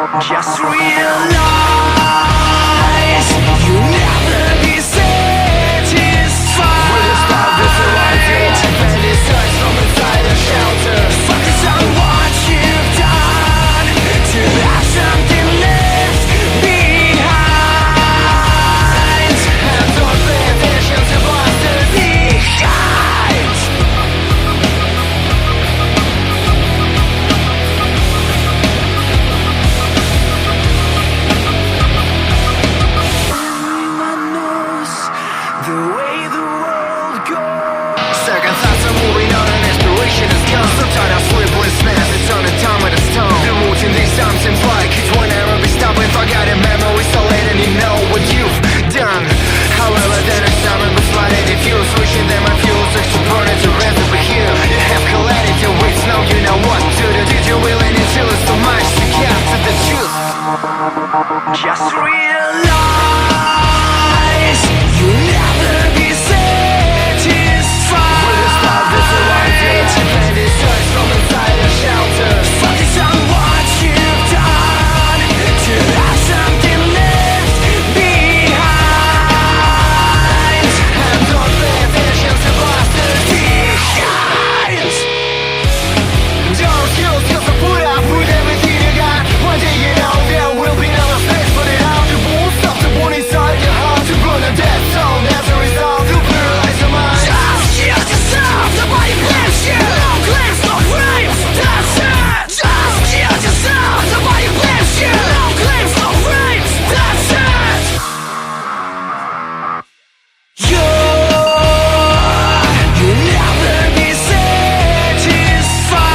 Just realize you'll never be satisfied. With a star visualizing defended sights from inside a shelter. Focus on what you've done to have something left behind. And don't pay attention to monsters behind. Sometimes I sleepless nights, it's on the time of the storm. The routine these times seems like it will never be stopping. Forgotten memories so late and you know what you've done. However, then I summer was flooded. If you're switching them my fuels, extra burn it to rest over here. You have collided your weights, now you know what to do. Did you really need to lose so much to get to the truth? Just realize you'll never be satisfied. With a star visualizing defended sights from inside a shelter. Focus on what you've done to have something left behind. And don't pay attention to monsters behind. Don't kill, still so put up with everything you got. One day you know there will be no space. Put it out, you won't stop to burn inside your heart. To burn a dead soul as a result. To paralyze your mind. Just kill yourself, nobody blames you. No claims, no crimes, that's it. Just kill yourself, nobody blames you. No claims, no crimes, that's it. You'll never be satisfied.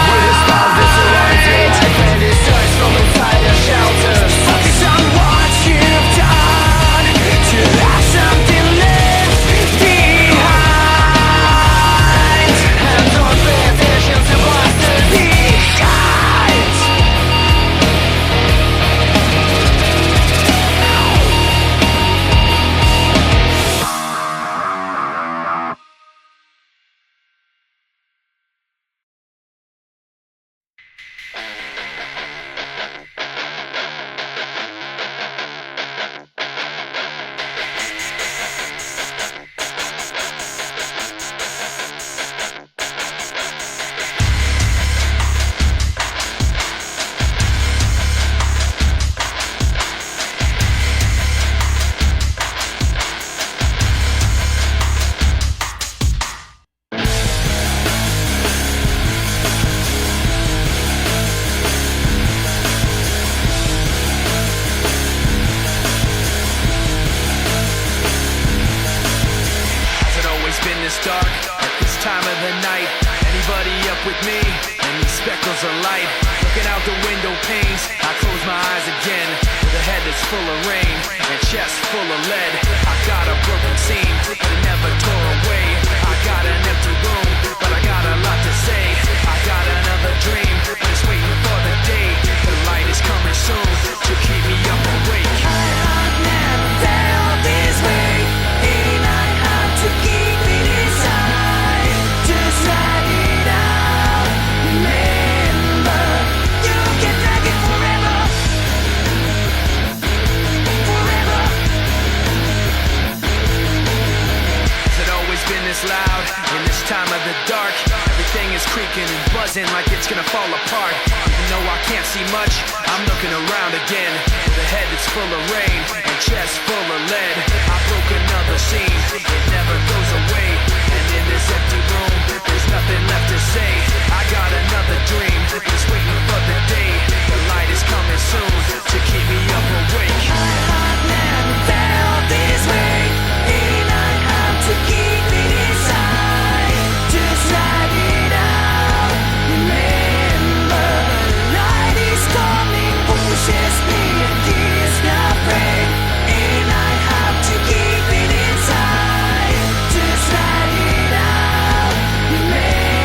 With a star visualizing defended sights from inside a shelter. Focus on what you've done to have something left behind. And don't pay attention to monsters behind. Has it always been this dark at this time of the night? Anybody up with me? And these speckles of light looking out the window panes. I close my eyes again with a head that's full of rain and chest full of lead. I got a broken seam that never tore away. I got an empty room, but I got a lot to say. I got another dream, just waiting for the day. The light is coming soon to keep me up awake. I've never felt this way, and I have to keep it inside. Just let it out. Remember, you can drag it forever. Forever. Has it always been this loud in this time of the dark? Everything is creaking and buzzing like it's gonna fall apart. Even though I can't see much, I'm looking around again with a head that's full of rain and chest full of lead. I broke another scene, it never goes away. And in this empty room, there's nothing left to say. I got another dream, just waiting for the day. The light is coming soon to keep me up awake. I've never felt this way, and I have to keep it inside. Just let it out. Remember, the light is coming, pushes me against the frame, and I have to keep it inside. Just let it out. Remember.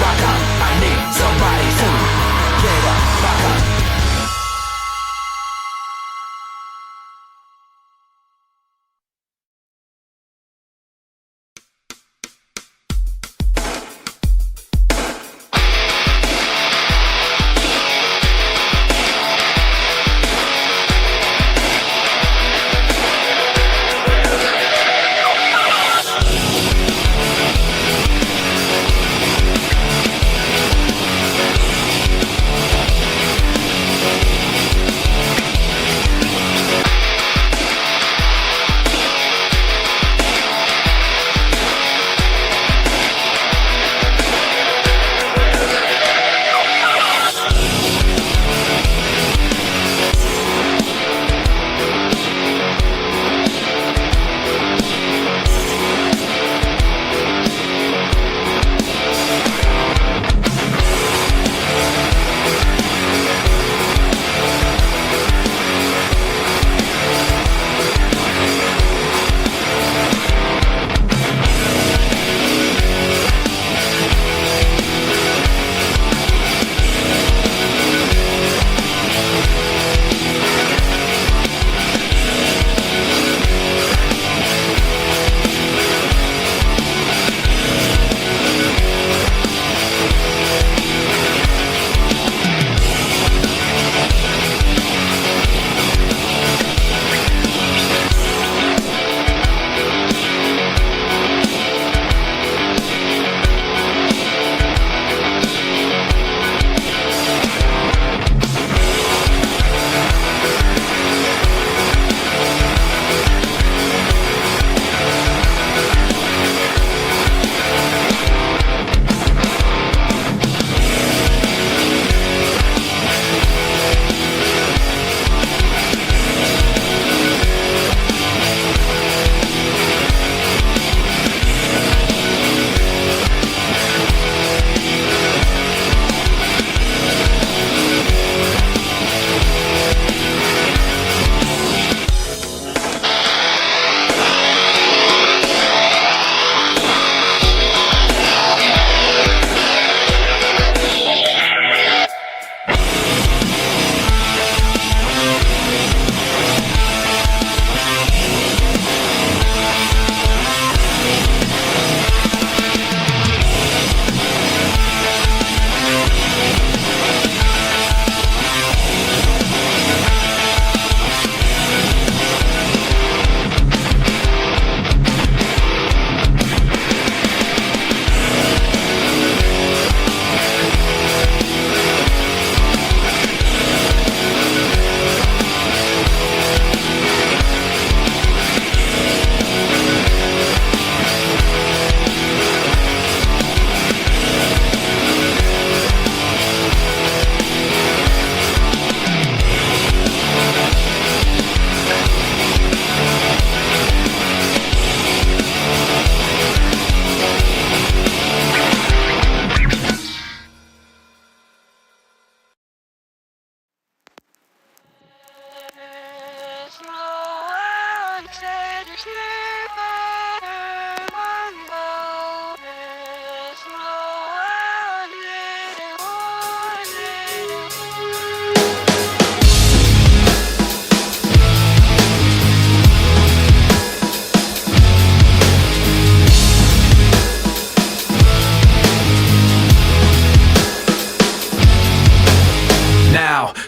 back up. I need somebody to get up, back up.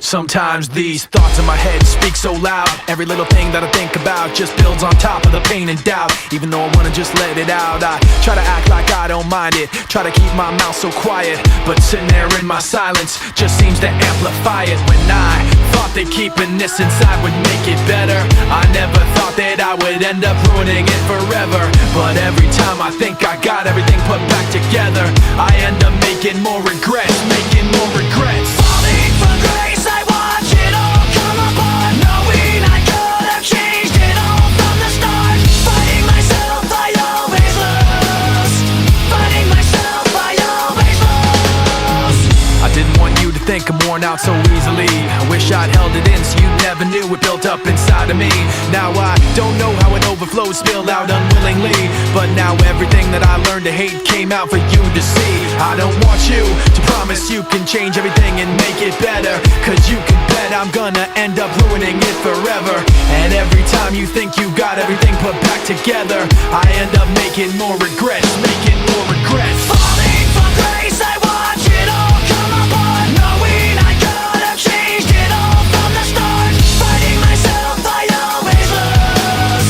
Sometimes these thoughts in my head speak so loud. Every little thing that I think about just builds on top of the pain and doubt. Even though I wanna just let it out, I try to act like I don't mind it. Try to keep my mouth so quiet, but sitting there in my silence just seems to amplify it. When I thought that keeping this inside would make it better, I never thought that I would end up ruining it forever. But every time I think I got everything put back together, I end up making more regrets, making more regrets. Falling from grace, I watch it all come apart, knowing I could have changed it all from the start. Fighting myself, I always lose. Fighting myself, I always lose. I didn't want you to think I'm worn worn out so easily. I wish I'd held it in so you never knew it built up inside of me. Now I don't know how it overflowed, spilled out unwillingly, but now everything that I learned to hate came out for you to see. I don't want you to promise you can change everything and make it better, cause you can bet I'm gonna end up ruining it forever. And every time you think you got everything put back together, I end up making more regrets, making more regrets. Falling from grace, I watch it all come apart, knowing I could have changed it all from the start. Fighting myself, I always lose.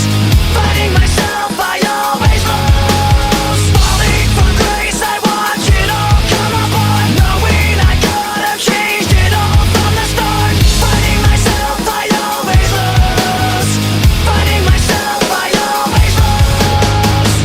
Fighting myself, I always lose. Falling from grace, I watch it all come apart, knowing I could have changed it all from the start. Fighting myself, I always lose. Fighting myself, I always lose.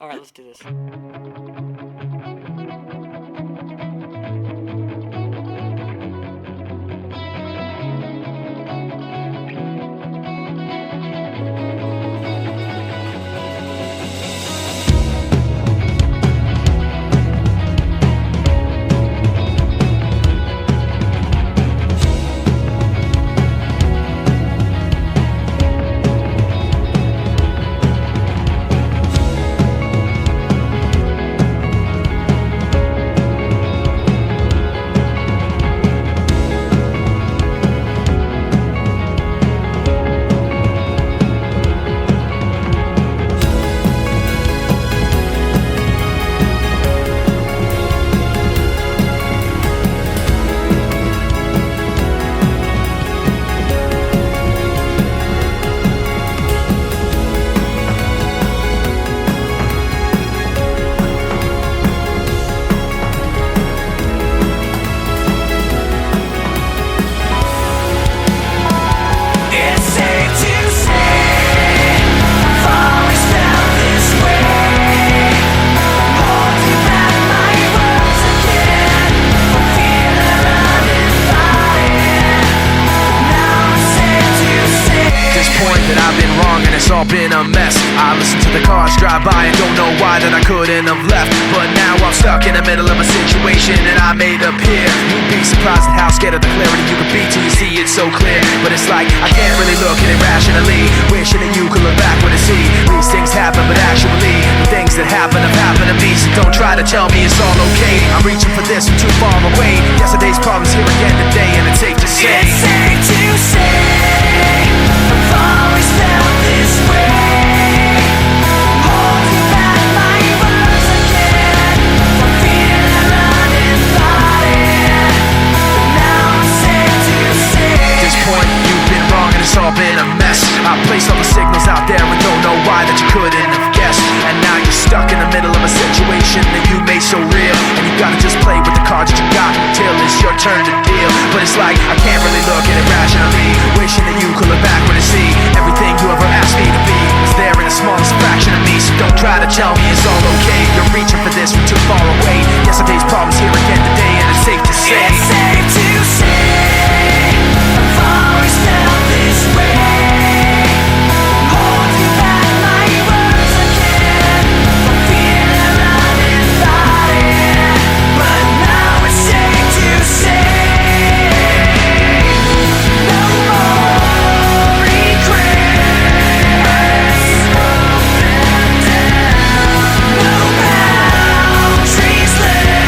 Alright, let's do this. Been a mess. I listen to the cars drive by and don't know why that I couldn't have left. But now I'm stuck in the middle of a situation and I made up here. You'd be surprised at how scared of the clarity you could be till you see it so clear. But it's like I can't really look at it rationally, wishing that you could look backward and see these things happen, but actually the things that happen have happened to me. So don't try to tell me it's all okay. I'm reaching for this, I'm too far away. Yesterday's problems here again today, and it's safe to say, it's safe to say I've always felt this way. Holding back my words again, for fear that uninvited. But now I'm safe to say at this point you've been wrong and it's all been a mess. I placed all the signals out there and don't know why that you couldn't have guessed. And now you're stuck in the middle of a situation that you made so real, and you gotta just play with the cards that you got until it's your turn to deal. But it's like I can't really look at it rationally, wishing that you could look backward and see everything you ever asked me to be is there in the smallest fraction of me. So don't try to tell me it's all okay. You're reaching for this from too far away. Yesterday's problems here again today, and it's safe to say, it's safe to say I've always felt this way. Holding back my words again, for fear that uninvited. But now it's safe to say no more regrets. No boundaries left.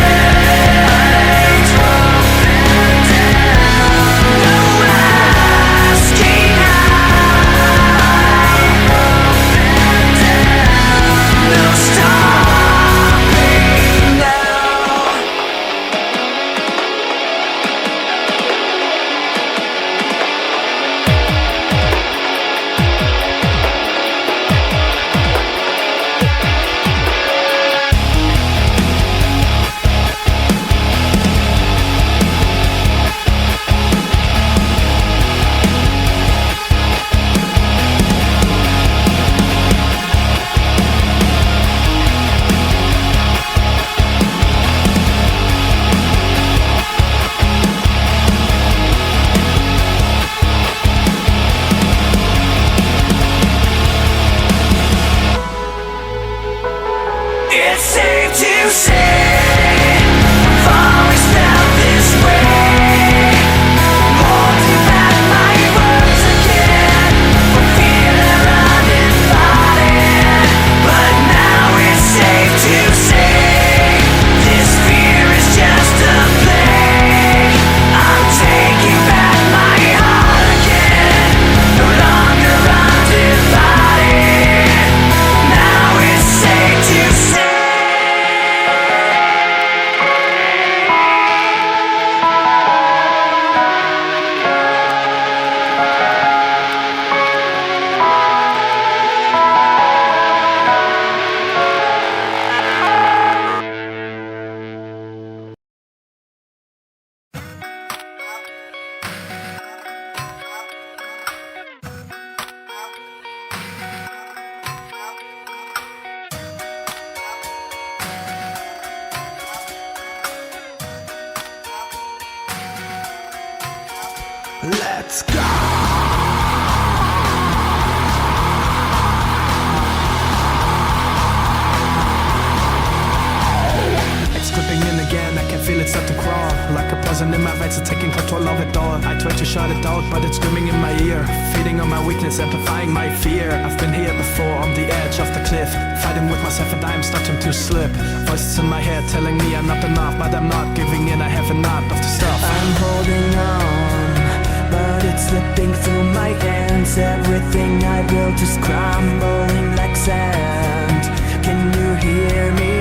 Let's go. Slipping in again, I can feel it start to crawl. Like a poison in my veins, it's taking control of it all. I try to shut it out, but it's screaming in my ear, feeding on my weakness, amplifying my fear. I've been here before, on the edge of the cliff, fighting with myself and I'm starting to slip. Voices in my head telling me I'm not enough, but I'm not giving in, I have enough of the stuff. I'm holding on, but it's slipping through my hands. Everything I built is crumbling like sand. Can you hear me?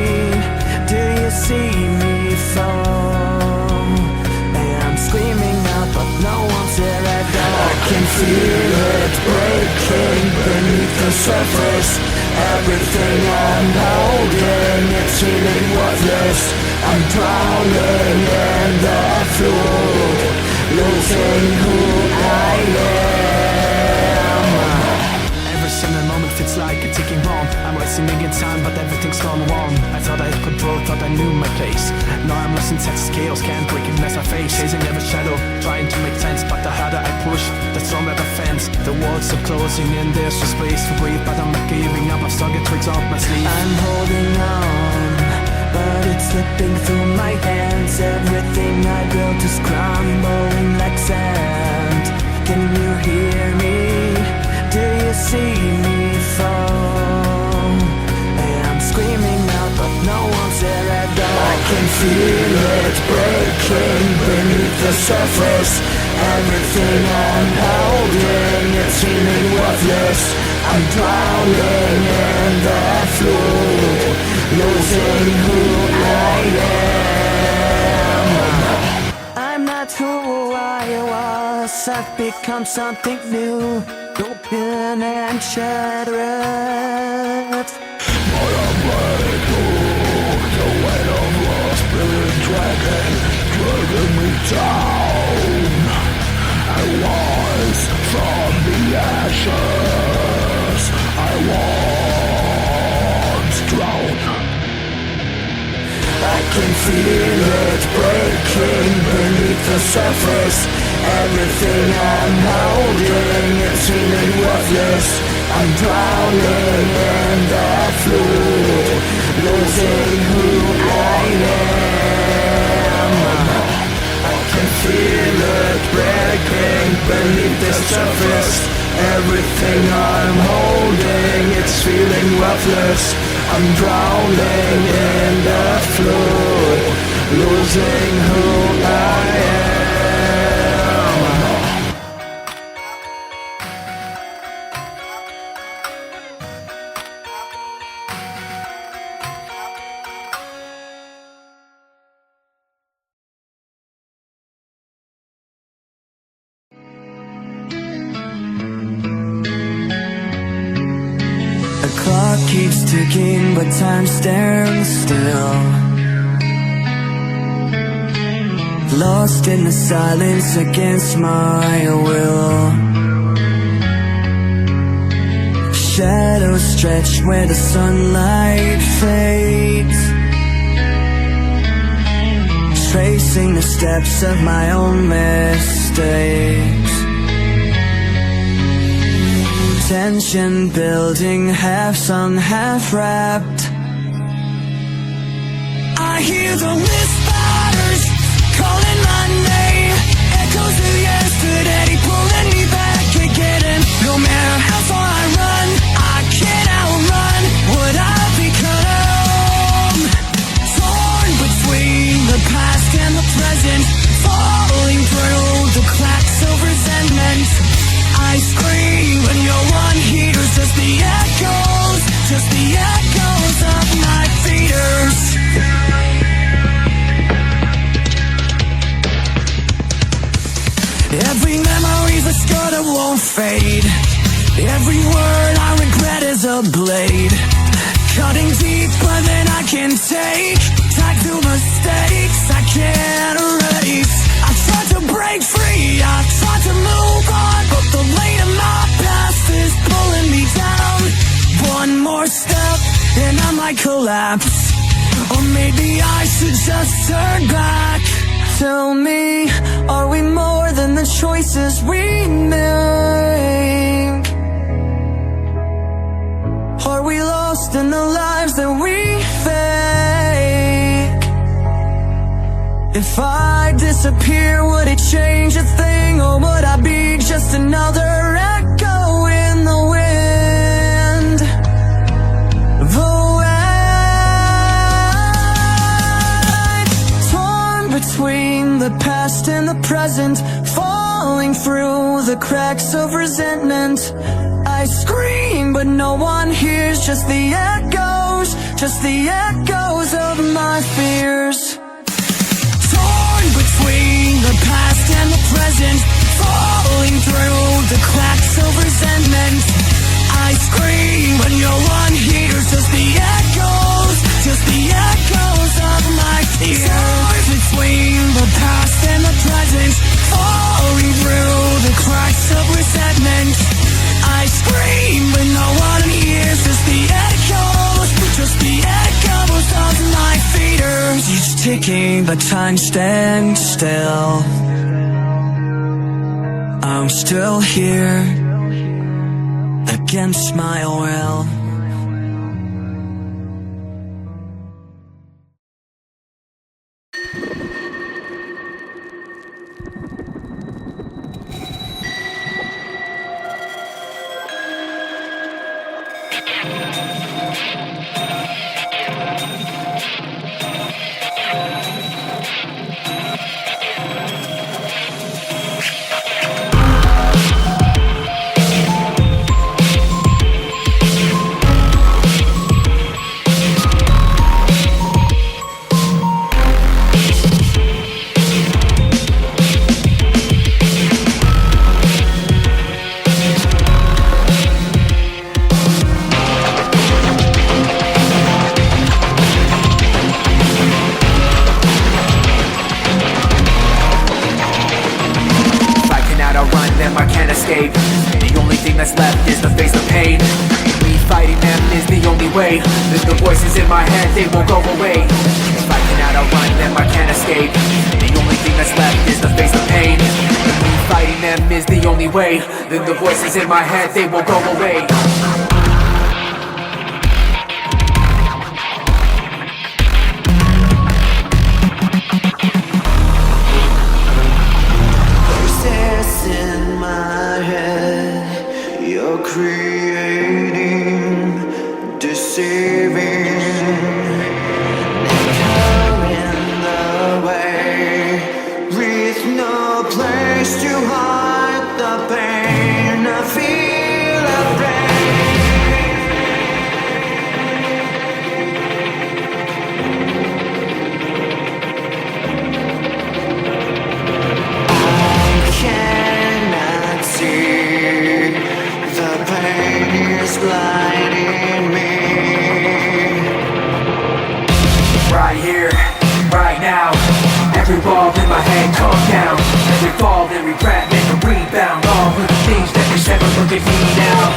Do you see me fall? I'm screaming out, but no one's there at all. I can feel it breaking beneath the surface. Everything I'm holding, it's feeling worthless. I'm drowning in the flood, losing who I am. Every single moment feels like a ticking bomb. I'm racing against time, but everything's gone wrong. I thought I had control, thought I knew my place. Now I'm lost in Texas chaos, can't recognize my face. Chasing every shadow, trying to make sense, but the harder I push, the stronger the fence. The walls are closing in, there's no space to breathe, but I'm not giving up, I've still got tricks up my sleeve. I'm holding on, but it's slipping through my hands. Everything I built is crumbling like sand. Can you hear me? Do you see me fall? I'm screaming out, but no one's there at all. I can feel it breaking beneath the surface. Everything I'm holding, it's feeling worthless. I'm drowning in the flood, losing who I am. I'm not who I was, I've become something new, broken and shattered. But I'm letting go, the weight of lost spirit dragging me down. I was from the ashes, I once drowned. I can feel it breaking beneath the surface. Everything I'm holding, it's feeling worthless. I'm drowning in the flood, losing who I am. I can feel it breaking beneath the surface. Everything I'm holding, it's feeling worthless. I'm drowning in the flood, losing who I am. The clock keeps ticking, but time stands still. Lost in the silence against my will. Shadows stretch where the sunlight fades, tracing the steps of my own mistakes. Tension building, half sung, half wrapped. I hear the whispers calling my name, echoes of yesterday pulling me back again. No matter how far I run, I can't outrun what I've become. Torn between the past and the present, falling through the cracks of resentment. I scream when no one hears, just the echoes of my fears. Every memory's a scar that won't fade. Every word I regret is a blade, cutting deeper than I can take. Tied to mistakes I can't erase. I tried to break free, I tried to move on, but the weight of my past is pulling me down. One more step and I might collapse, or maybe I should just turn back. Tell me, are we more than the choice choices we make? Are we lost in the lives that we fake? If I disappear, would it change a thing? Or would I be just another echo in the wind? Torn between the past and the present, falling through the cracks of resentment. I scream but no one hears, just the echoes of my fears. Torn between the past and the present, falling through the cracks of resentment. I scream but no one hears, just the echoes of my fears. Torn between the past and the present, falling through the cracks of resentment. I scream but no one hears, just the echoes of my fears. Each ticking the time stands still. I'm still here against my will. The only thing that's left is to face the pain. Me fighting them is the only way. The voices in my head, they won't go away. If I cannot outrun them, I can't escape. The only thing that's left is to face the pain. Me fighting them is the only way. The voices in my head, they won't go away. Right here, right now, every ball in my head calm down. Every fall, every rap, make a rebound. All of the things that they said, but look at me now.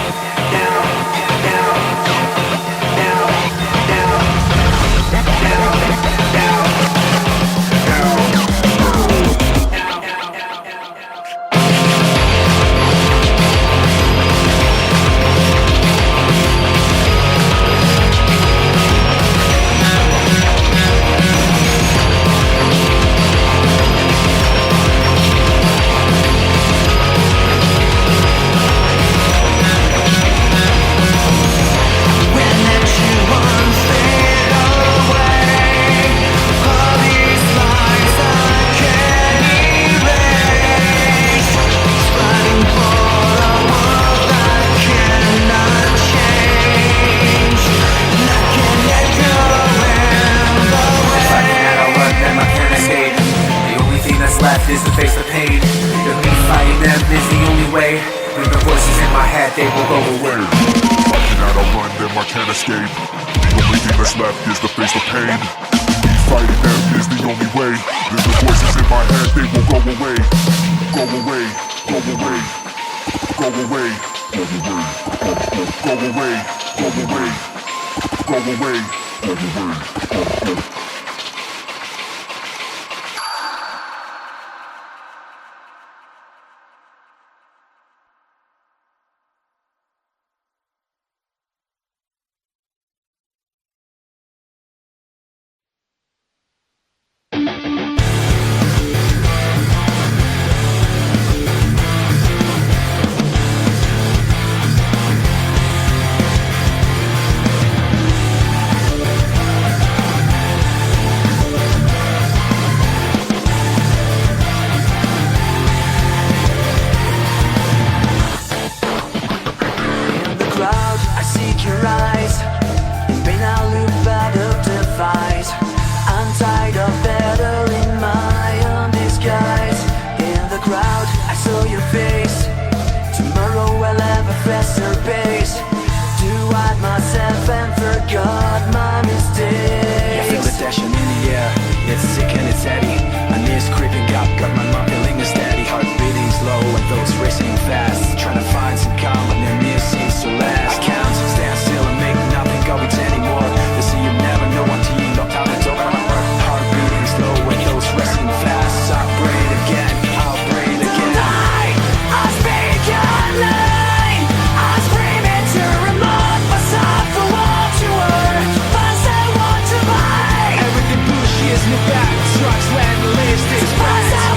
Is to face the pain. If me fighting them is the only way. When the voices in my head, they will go away. If I cannot outrun them, I can't escape. The only thing that's left is to face the pain. Me fighting them is the only way. Then the voices in my head, they will go away. Go away, go away, go away, go away, go away, go away, go away, go away. pumping up, got my mind feeling a steady, heart beating slow and thoughts racing fast, trying to find some calm when their near seems to last. I can't stand still and make nothing go with anymore. They say you never know until you knock out the door. Heart beating slow and thoughts racing fast. I'll breathe again, I'll breathe again. Tonight, I speak your name. I scream it to remind myself of what you were. First I want to buy. Everything pushes me back, trucks land listed. First I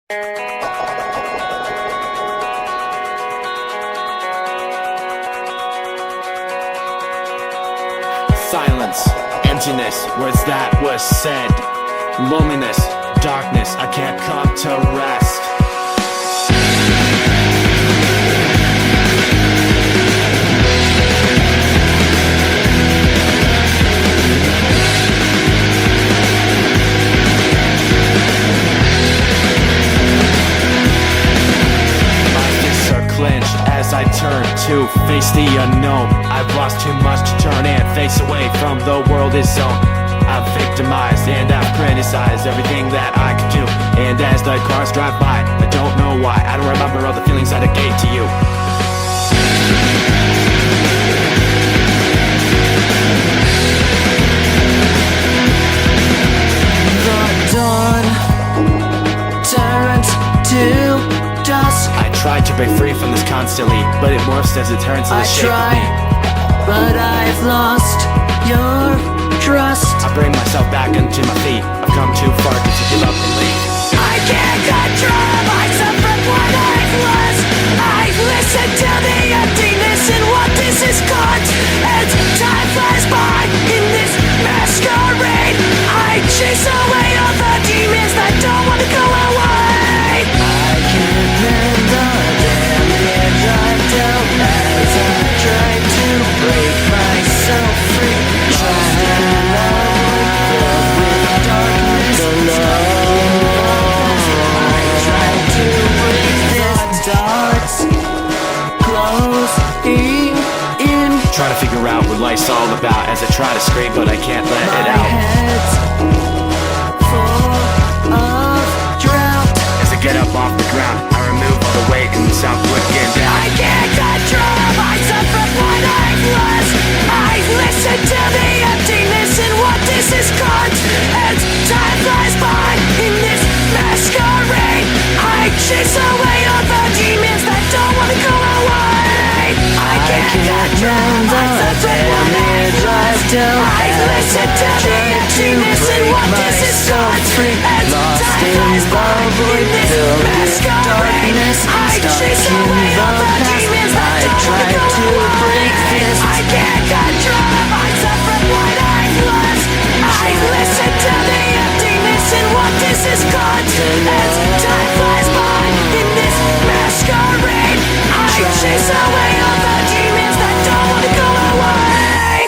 Silence, emptiness, words that were said. Loneliness, darkness, I can't come to rest. As I turn to face the unknown, I've lost too much to turn and face away from the world is zone. I've victimized and I've criticized everything that I could do. And as the cars drive by, I don't know why, I don't remember all the feelings that I gave to you. The dawn turned to dusk. I tried to break free from this constantly, but it morphs as it turns to the shape of me. But I've lost your trust. I bring myself back onto my feet. I've come too far to give up and leave. I can't control myself from what I've lost. I've listened to the emptiness and what this is caused. As time flies by in this masquerade, I chase away all the demons that don't want to go away. I can't mend the damage I've dealt as I try to break myself free. Trust in love filled with darkness. I try to break this darts closing in. Trying to figure out what life's all about as I try to scream, but I can't let it My out. head's full of drought. As I get up off the ground, I remove all the weight and stop looking down. I can't control myself from what I've lost. I've listened to the emptiness and what this is caused. As time flies by in this masquerade, I chase away all the demons that don't want to go away. I can't control myself from what I've lost. I've listened to the emptiness and what this is caused. As time flies by in this masquerade, I chase away all the demons that don't want to go away. I can't control myself from what I've lost. I've listened to the emptiness and what this is caused. As time flies by in this masquerade, I chase away all the demons that don't want to go away.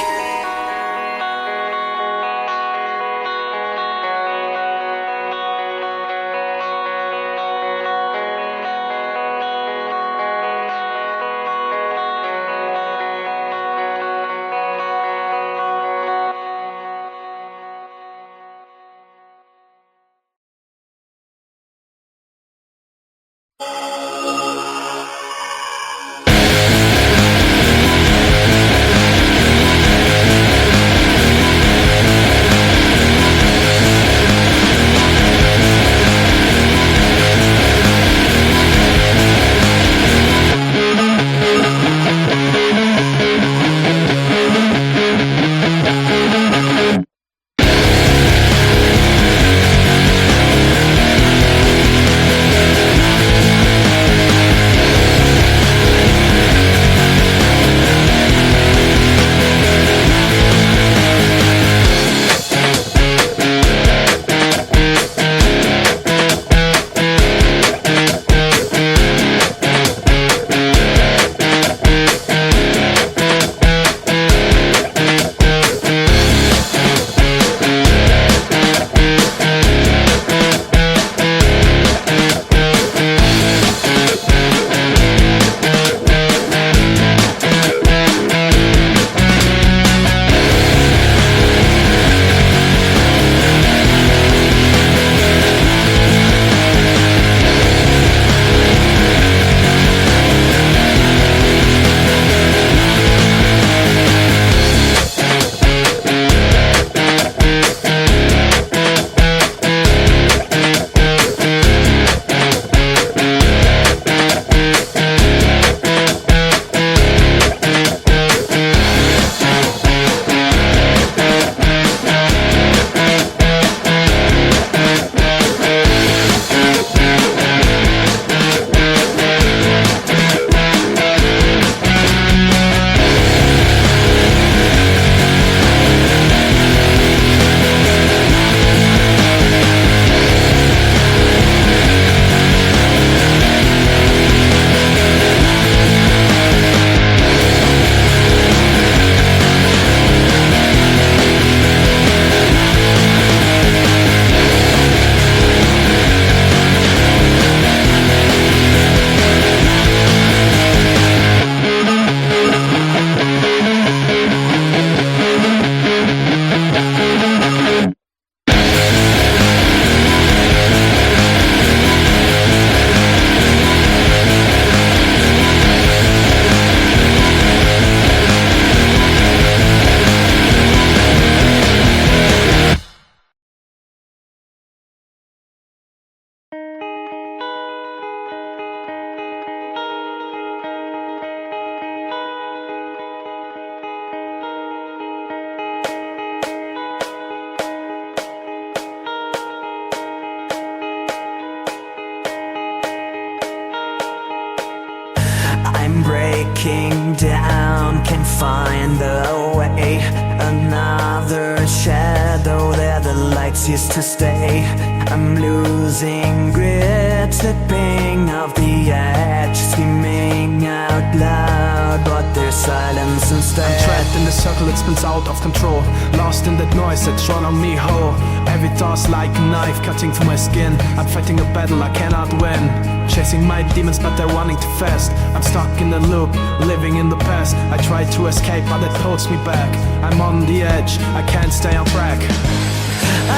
breaking down, can't find the way. Another shadow there, the lights used to stay. I'm losing grit, slipping off the edge, screaming out loud, but there's silence instead. I'm trapped in the circle, it spins out of control, lost in that noise that's drawn on me whole. Every thought's like a knife cutting through my skin. I'm fighting a battle I cannot win, chasing my demons but they're running too fast. I'm stuck in a loop, living in the past. I try to escape but it pulls me back. I'm on the edge, I can't stay on track.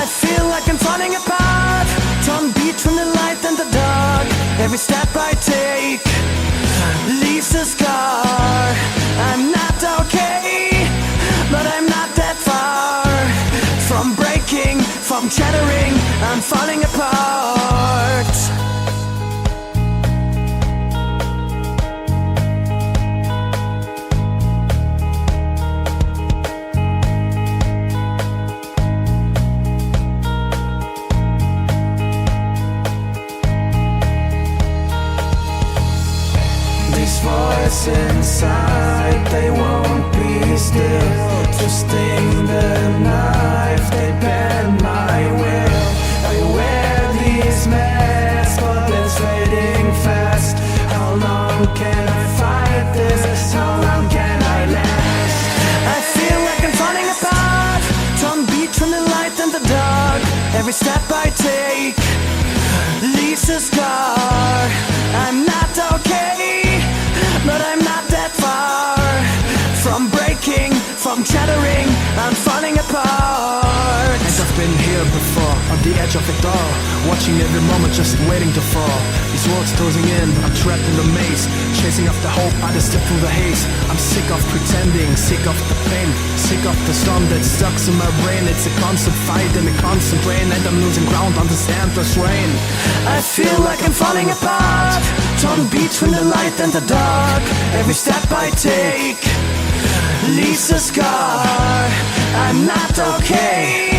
I feel like I'm falling apart, torn between the light and the dark. Every step I take leaves a scar. I'm not okay, but I'm not that far from breaking, from shattering. I'm falling apart. Voice inside, they won't be still. Twisting the knife, they bend my will. I wear these masks, but it's fading fast. How long can I fight this? How long can I last? I feel like I'm falling apart, torn between the light and the dark. Every step I take leaves a scar. I'm not okay, but I'm not that far from breaking, from shattering. I'm falling apart. And I've been here before, on the edge of it all, watching every moment just waiting to fall. These worlds closing in, I'm trapped in the maze, chasing after hope, I just step through the haze. I'm sick of pretending, sick of the pain, sick of the storm that sucks in my brain. It's a constant fight and a constant rain, and I'm losing ground on this endless rain. I feel like I'm falling apart, torn between the light and the dark. Every step I take leaves a scar. I'm not okay,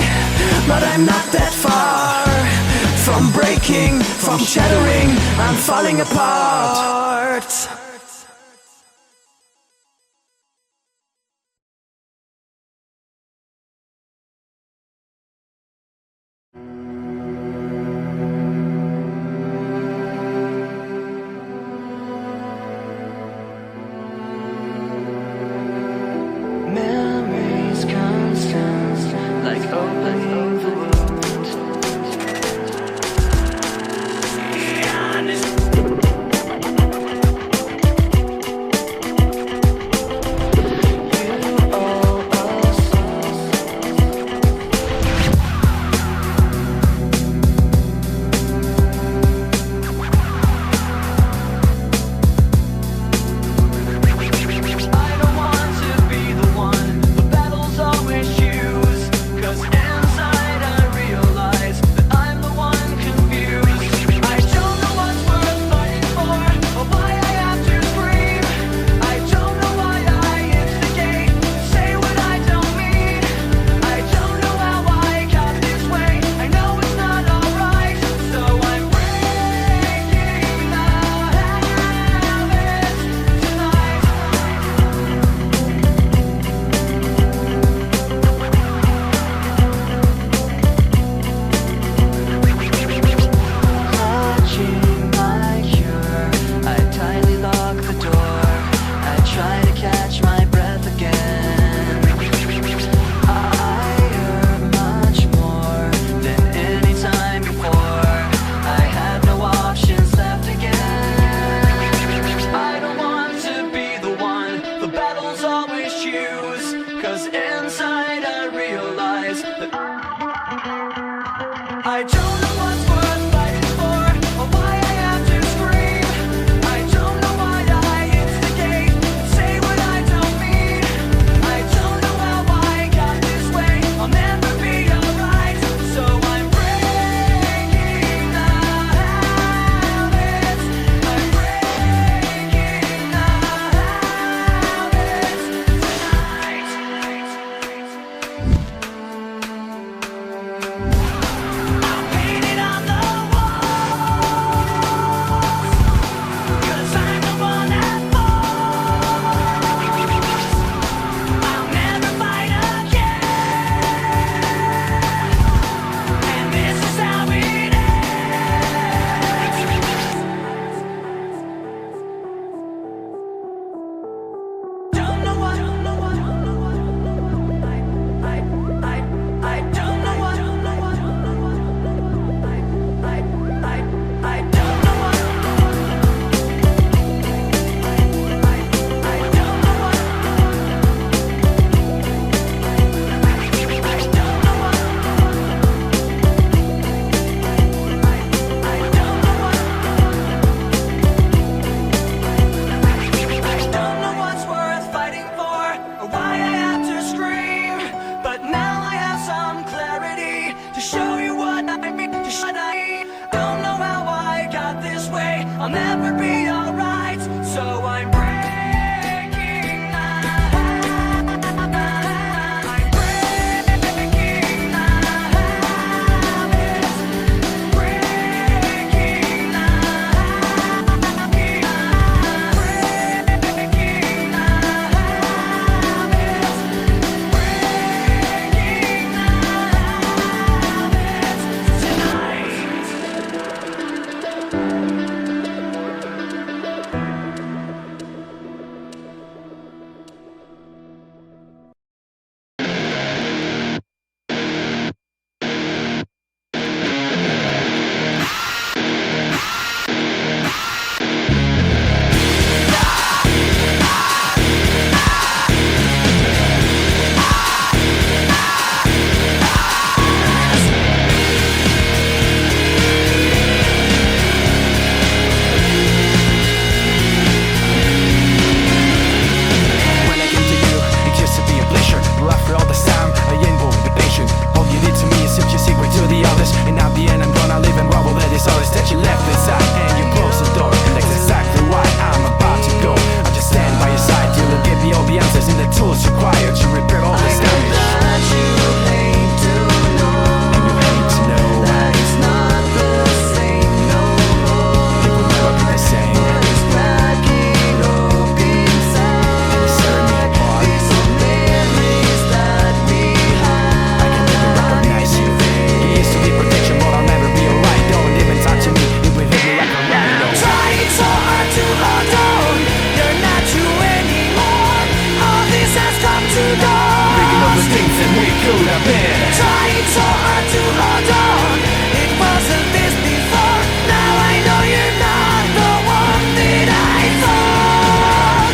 but I'm not that far from breaking, from shattering. I'm falling apart. Memories constant, like opening the wound. I'll never be alright. So I'm breaking my habits. I'm breaking my habits. Breaking my habits. Breaking my habits. Breaking my habits tonight. When I came to you, it used to be a pleasure. But after all this time, I ain't going to be patient. All you did to me is shift your secret to the others. And at the end, I'm gonna live and rubble that is all that you left inside. And you close the door, and that's exactly why I'm about to go. I'll just stand by your side till you give me all the answers and the tools required to repair all this damage. That you hate to know And you hate to know that it's not the same no more. it will never be the same. But it's cracking up inside. And it's tearing me apart. These are memories that we had. I can never recognize you. You used to be protection, but I'll never be alright. Don't even talk to me, it will hit me like a rhino. Trying so hard to hold on. You're not you anymore. All this has come to dawn. Thinking of the things that we could have been. Trying so hard to hold on. It wasn't this before. Now I know you're not the one that I thought.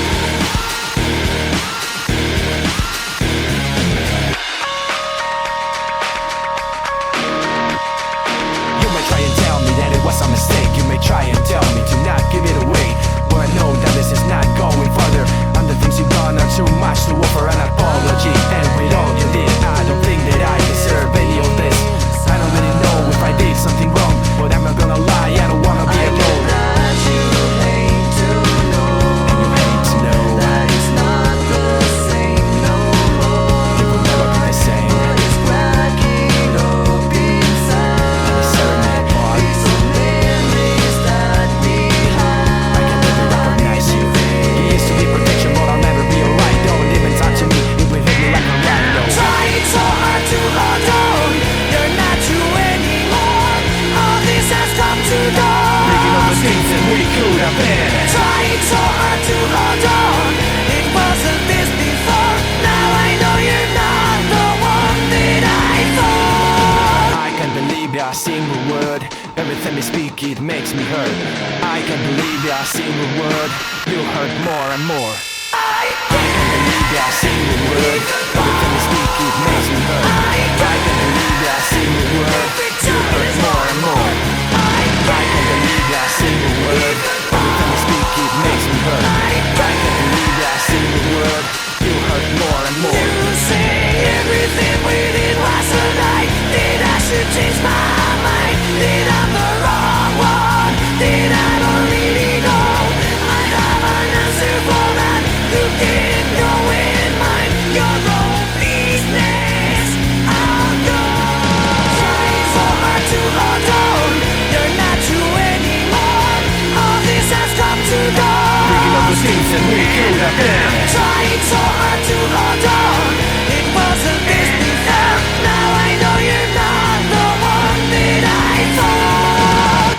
You may try and tell me that it was a mistake. You may try and tell me to not give it away, but I know that this is not going further. And the things you've done are too much to offer an apology. And with all you did, I don't think that I deserve any of this. I don't really know if I did something wrong, but I'm not gonna lie, I don't wanna be alone. That you hate to know And you hate to know that it's not the same no more. it will never be the same. But it's cracking up inside. It's tearing me apart. These are memories that we had. I can never recognize you. You used to be protection, but I'll never be alright. Don't even talk to me, it will hit me like a rhino. Trying so hard to hold on. You're not you anymore. All this has come to dawn. Thinking of the things that we could have been. Trying so hard to hold on. It wasn't this before. Now I know you're not the one that I thought. I can't believe a single word. Every time you speak, it makes me hurt. I can't believe a single word. You hurt more and more. I can't believe a single word. Every time you speak, it makes me hurt. I can't believe a single word. You hurt more and more. I can't believe a single word. Every time you speak, it makes me hurt. I can't believe a single word. You hurt more and more. You say everything we did was a lie. That I should change my mind. That I'm the wrong one. That I don't really know. I have an answer for that. You can go and mind your own business. I'll go. Trying so hard to hold on. You're not you anymore. All this has come to dawn. Thinking of the things that we could have been. Trying so hard to hold on. It wasn't this before. Now I know you're not the one that I thought.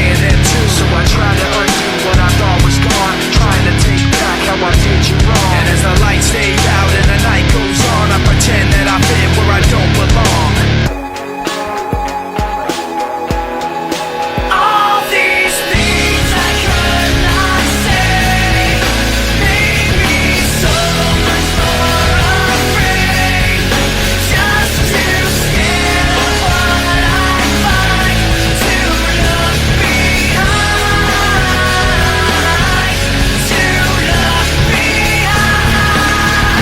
saying it too. So I try to undo what I thought was gone, trying to take back how I did you wrong. And as the lights fade out and the night goes on, I pretend that I fit where I don't belong. All these things I could not say made me so much more afraid. Just too scared of what I find to look behind. To look behind.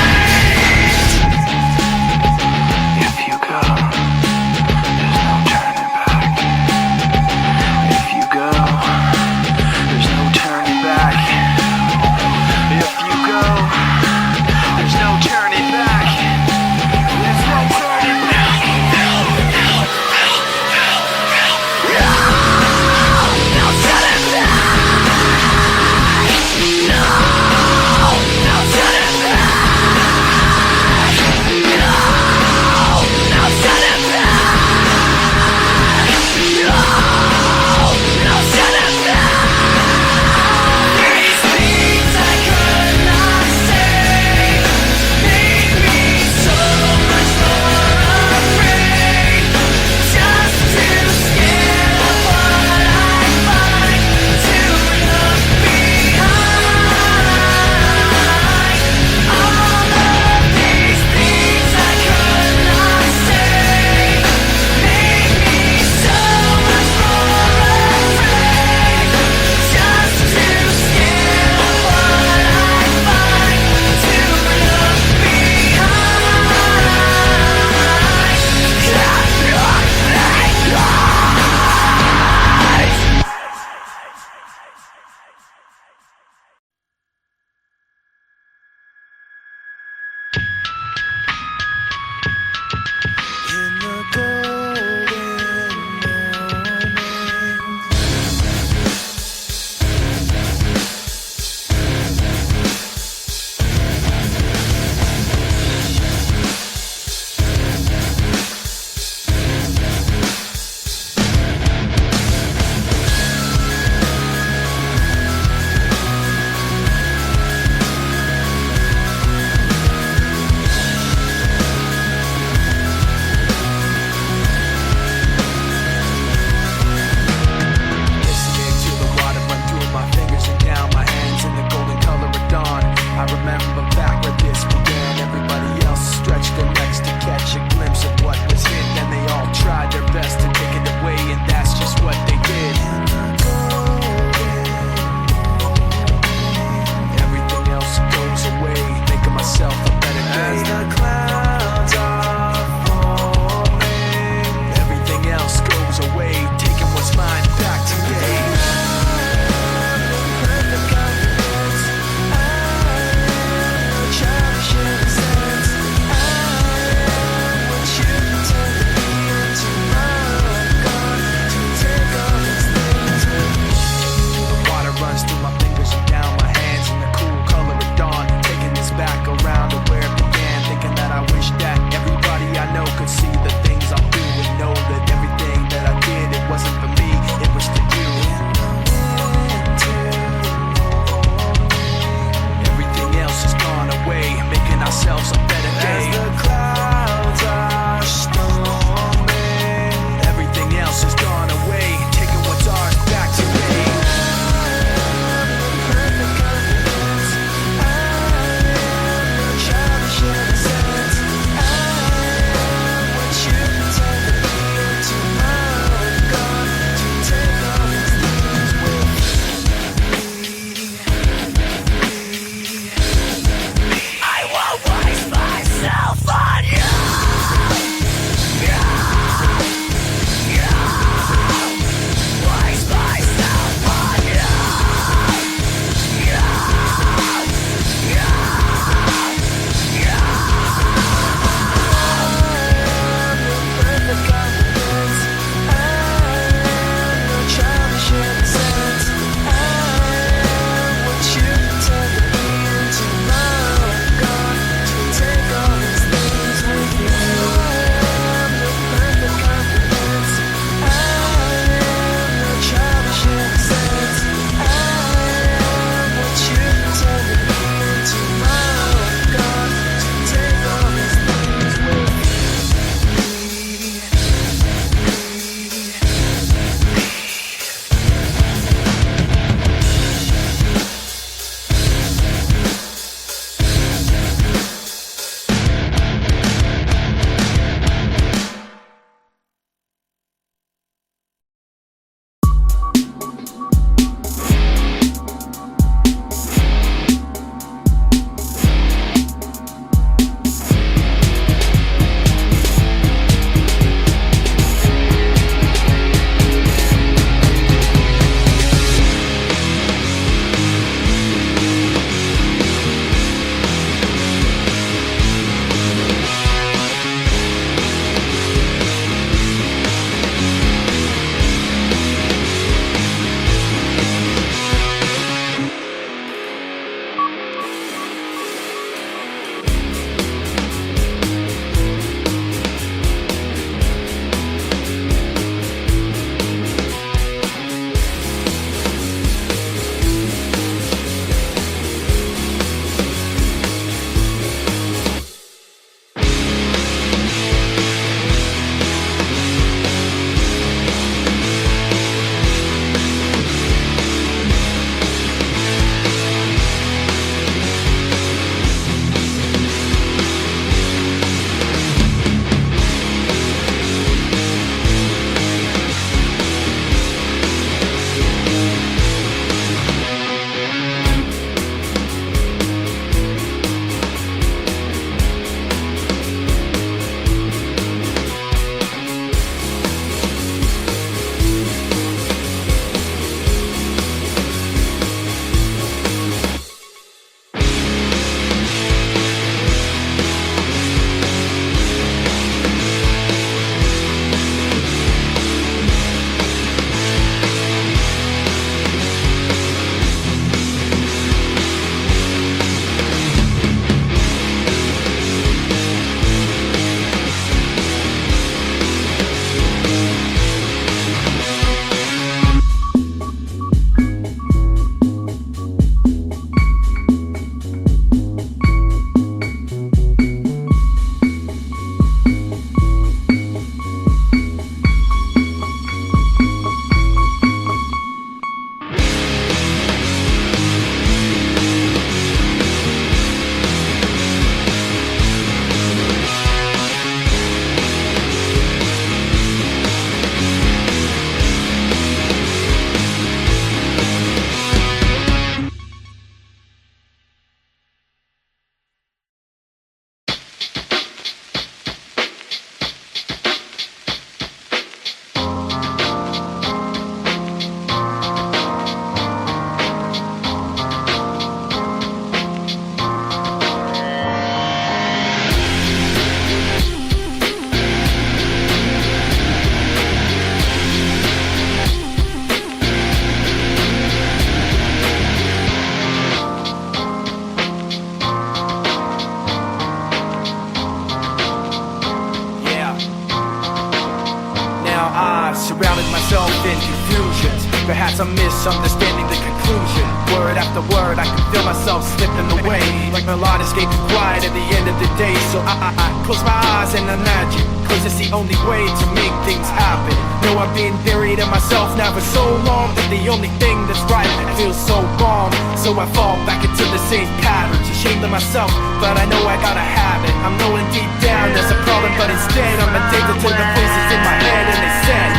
guess I'm misunderstanding the conclusion. Word after word, I can feel myself slipping away, like my lot escaping quiet at the end of the day. So I close my eyes and imagine, cause it's the only way to make things happen. Know I've been buried in myself now for so long that the only thing that's right feels so wrong. So I fall back into the same patterns, ashamed of myself, but I know I gotta have it. I'm knowing deep down there's a problem, but instead I'm addicted to the voices in my head. And they said,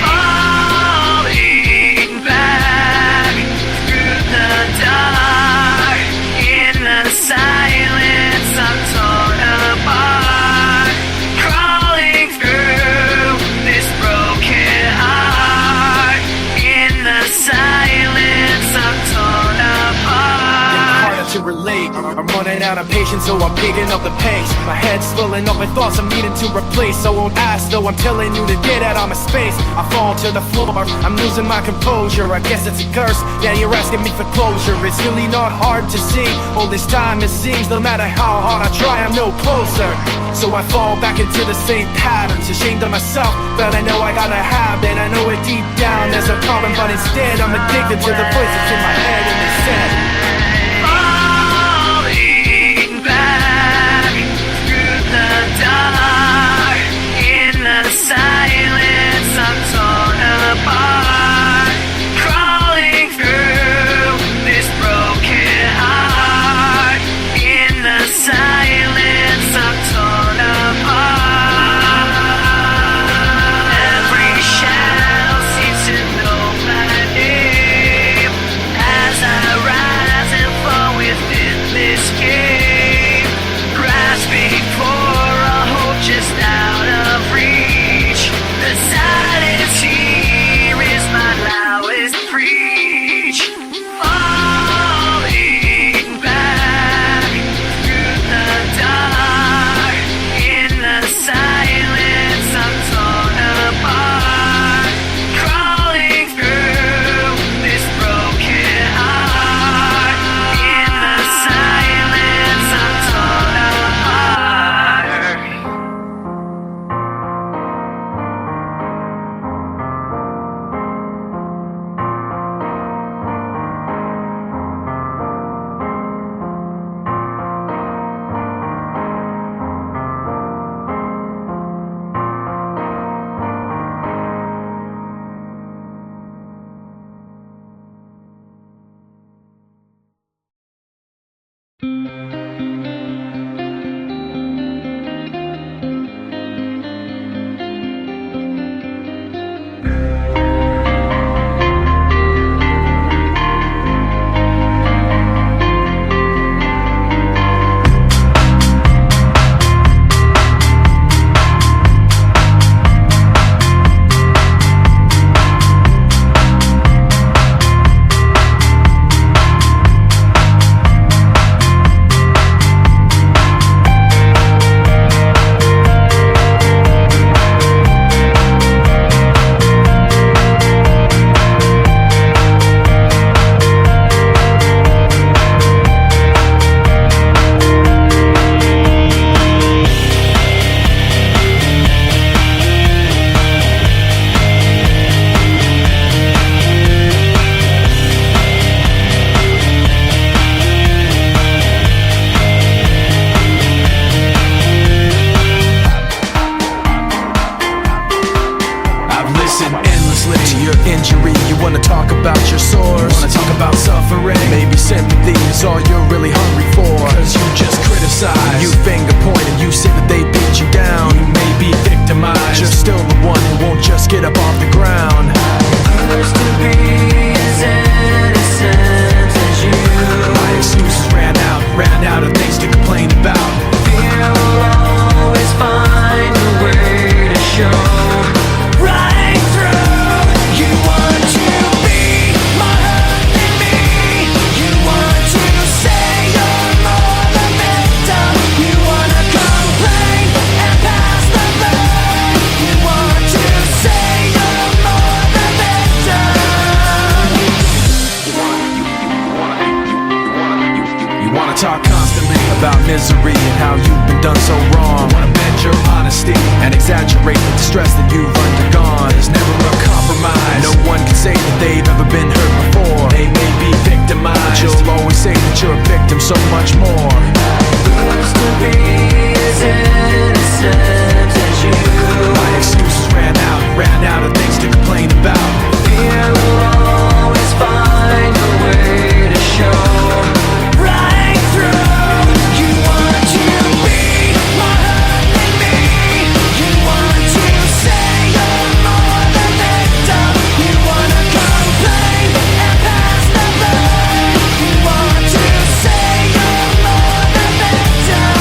falling back through the dark, in the silence I'm torn apart, crawling through this broken heart, in the silence I'm torn apart. harder to relate. I'm running out of patience, so I'm picking up the pace. My head's filling up with thoughts I'm needing to replace. So I won't ask, though I'm telling you to get out of my space. I fall to the floor, I'm losing my composure. I guess it's a curse, yeah, you're asking me for closure. It's really not hard to see. All this time it seems, no matter how hard I try, I'm no closer. So I fall back into the same patterns, ashamed of myself, but I know I gotta have it. I know it deep down there's a problem, but instead I'm addicted to the voices in my head. And they said, falling back through the dark, in the silence I'm torn apart, crawling through this broken heart, in the silence I'm torn apart. Every shadow seems to know my name as I rise and fall within this game, grasping for a hope just out of reach. The silence here is my loudest preach. Falling back through the dark, in the silence I'm torn apart, crawling through this broken heart, in the silence I'm torn apart. I've listened endlessly to your injury. You wanna talk about your sores, wanna talk about suffering. Maybe sympathy is all you're really hungry for, cause you just criticize, you finger point, and you say that they beat you down. You may be victimized, you're still the one who won't just get up off the ground. Others to be as innocent as you. My excuses ran out of things to complain about. Fear will always find a way to show. Right through, you want to be more hurt than me. You want to say you're more than victim. You wanna complain and pass the blame. You want to say you're more than victim. You wanna talk constantly about misery and how you've been done so wrong. You wanna bend your honesty honesty and exaggerate the distress that you've undergone. There's never a compromise. No one can say that they've ever been hurt before. They may be victimized, but you'll always say that you're a victim so much more. Used to be as innocent as you. My excuses ran out of things to complain about. Fear will always find a way to show right through. You want to be more hurt than me. You want to say you're more than victim. You want to complain and pass the blame. You want to say you're more than victim.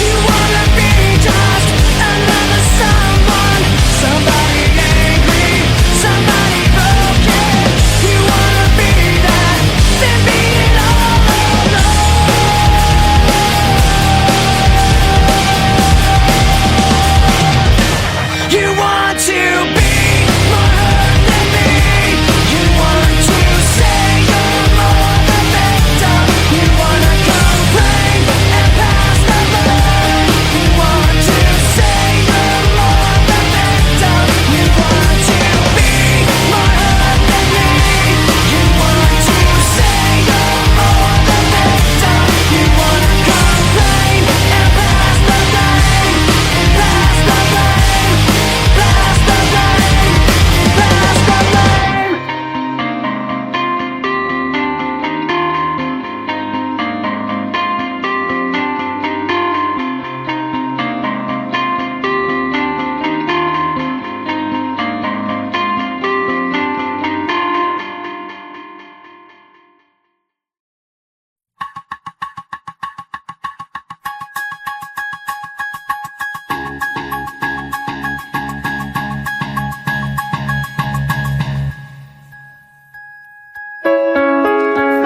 You want to be just another someone, somebody angry, somebody broken. You wanna be that, then be it all alone. You want to be more hurt than me. You want to say you're more than victim. You wanna complain and pass the blame. You want to say you're more than victim. You want to be more hurt than me. You want to say you're more than victim. You wanna complain and pass the blame. Pass the blame. Pass the blame. Pass the blame.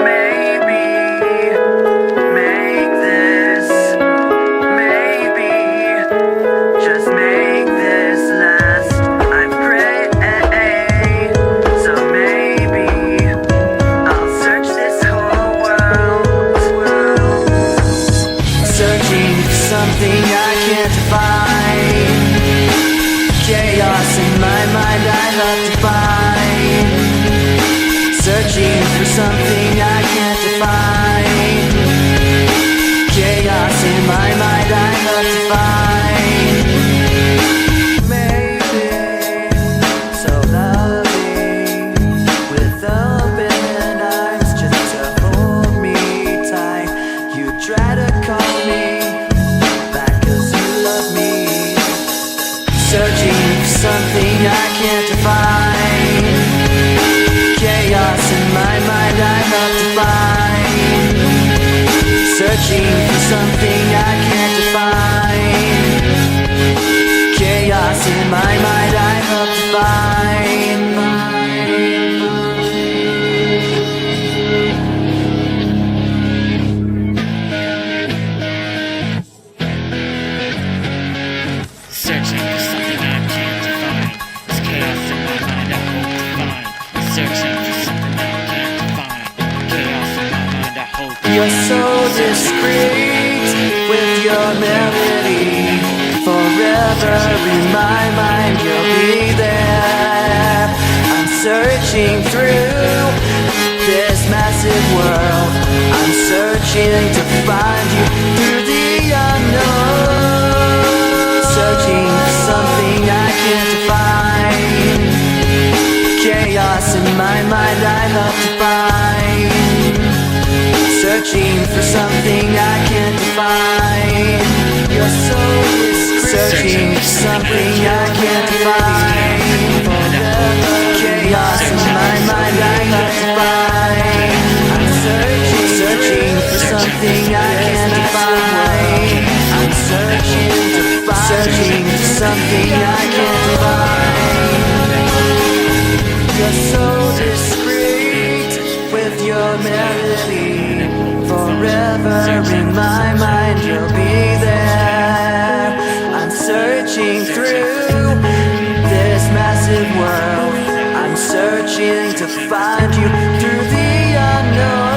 Maybe make this, maybe just make this last. I pray, so maybe I'll search this whole world, searching for something I can't find. Chaos in my mind I love to find. Searching for something I can't define. Chaos in my mind I love to find. Maybe so loving with open arms just to hold me tight. You try to call me back 'cause you love me. Searching for something I can't define. Chaos in my mind I love to find. Searching for something I can't define. Chaos in my mind I love to find. Searching for something I can't define. It's chaos in my mind I hope to find. Searching for something I can't define. Chaos in my mind I hope to find. You're so discreet with your melody. Forever in my mind you'll be there. I'm searching through this massive world. I'm searching to find you through the unknown. Searching for something I can't define. Chaos in my mind I love to find. Searching for something I can't define. You're so discreet. Searching for something I can't define. Chaos in my mind I love to find. I'm searching for something I can't define. I'm searching for something I can't define. You're so discreet with your melody. Forever in my mind you'll be there. I'm searching through this massive world. I'm searching to find you through the unknown.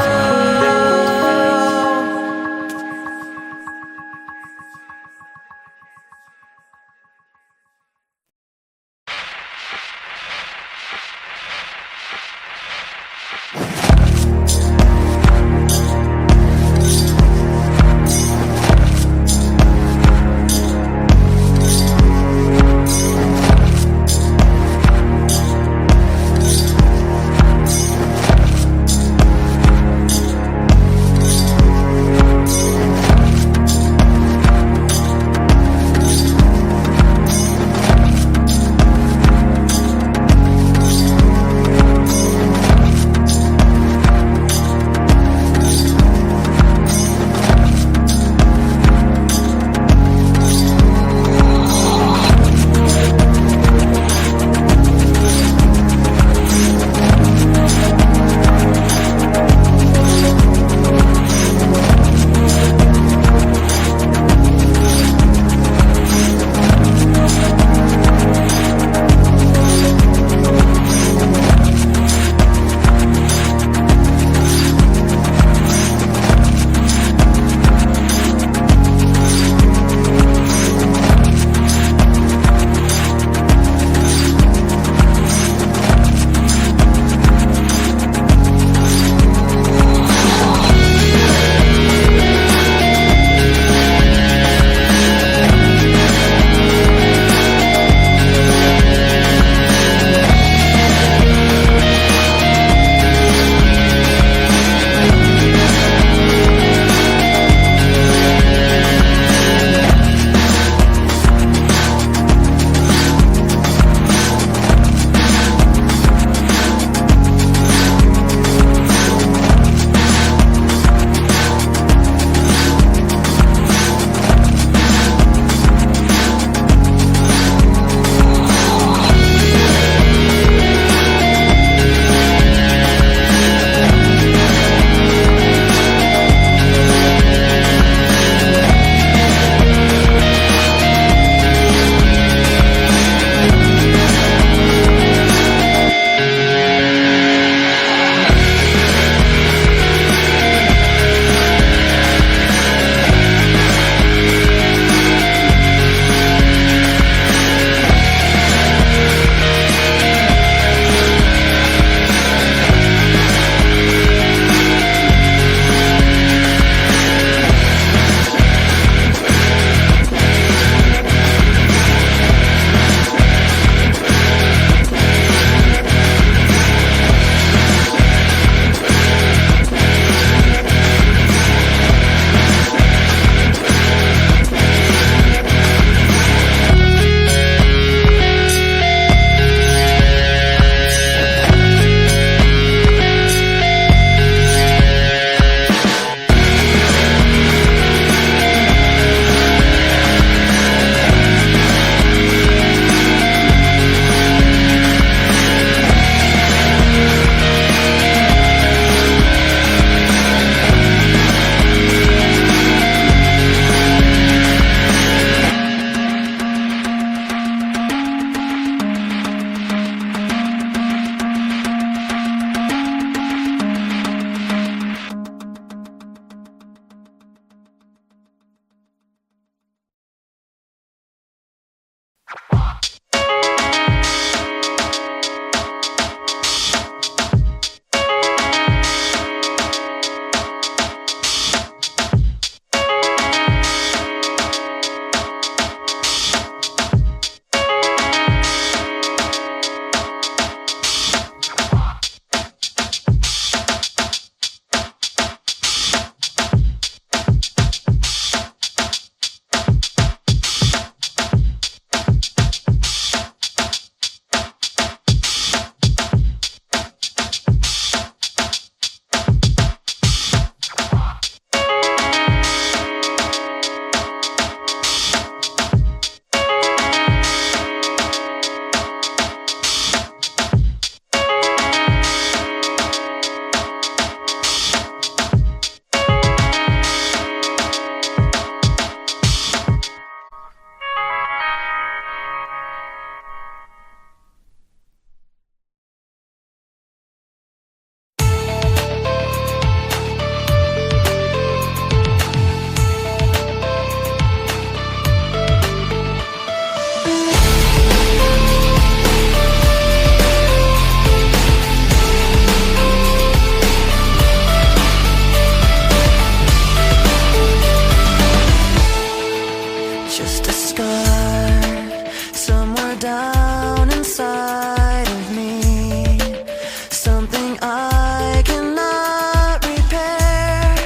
something I cannot repair,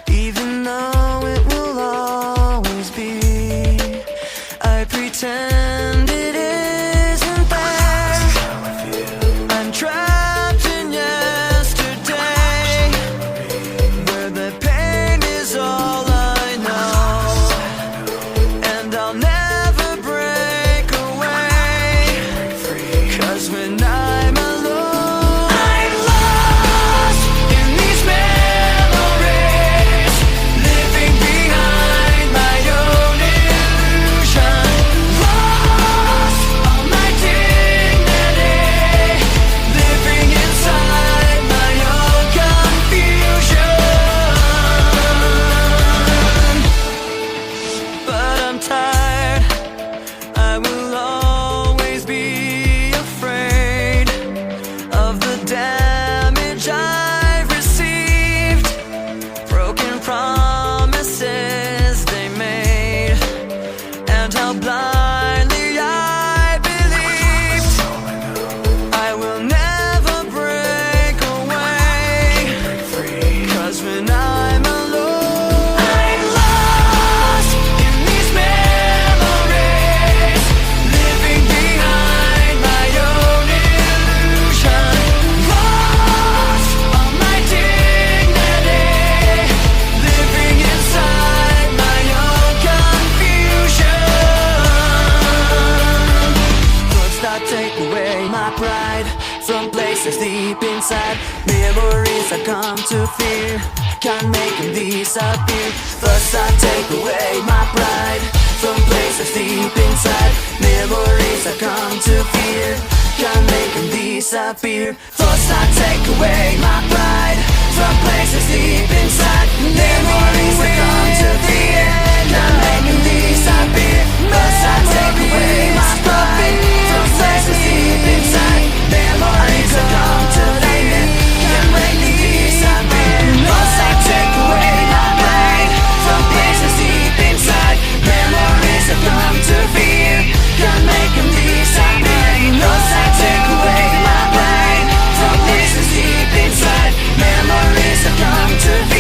even though it will always be. I pretend it isn't there. I'm trapped in yesterday, where the pain is all I know, and I'll never break away. 'Cause when I'm alone, I'm lost in these memories, living behind my own illusion. Lost all my dignity, living inside my own confusion. But I'm tired, I will always be afraid of the damage I've received, broken promises they made, and how blindly I believed. I will never break away, 'cause when I'm alone, I'm lost in these memories, living behind my own illusion. Lost all my dignity, living inside my own confusion. Thoughts that take away my pride from places deep inside. Memories I've come to fear, can't make them disappear. Thoughts that take away my pride from places deep inside. Memories I've come to fear, can't make them disappear. Thoughts that take away my pride from places deep inside. Memories that come to fear, can't make them disappear. Thoughts that take away my pride from places deep inside. Memories that come to fear, can't make them disappear. Thoughts that take away my pride from places deep inside. Memories that come to fear, can't make them disappear. Thoughts that take away my pride from places deep inside. Memories that come to fear.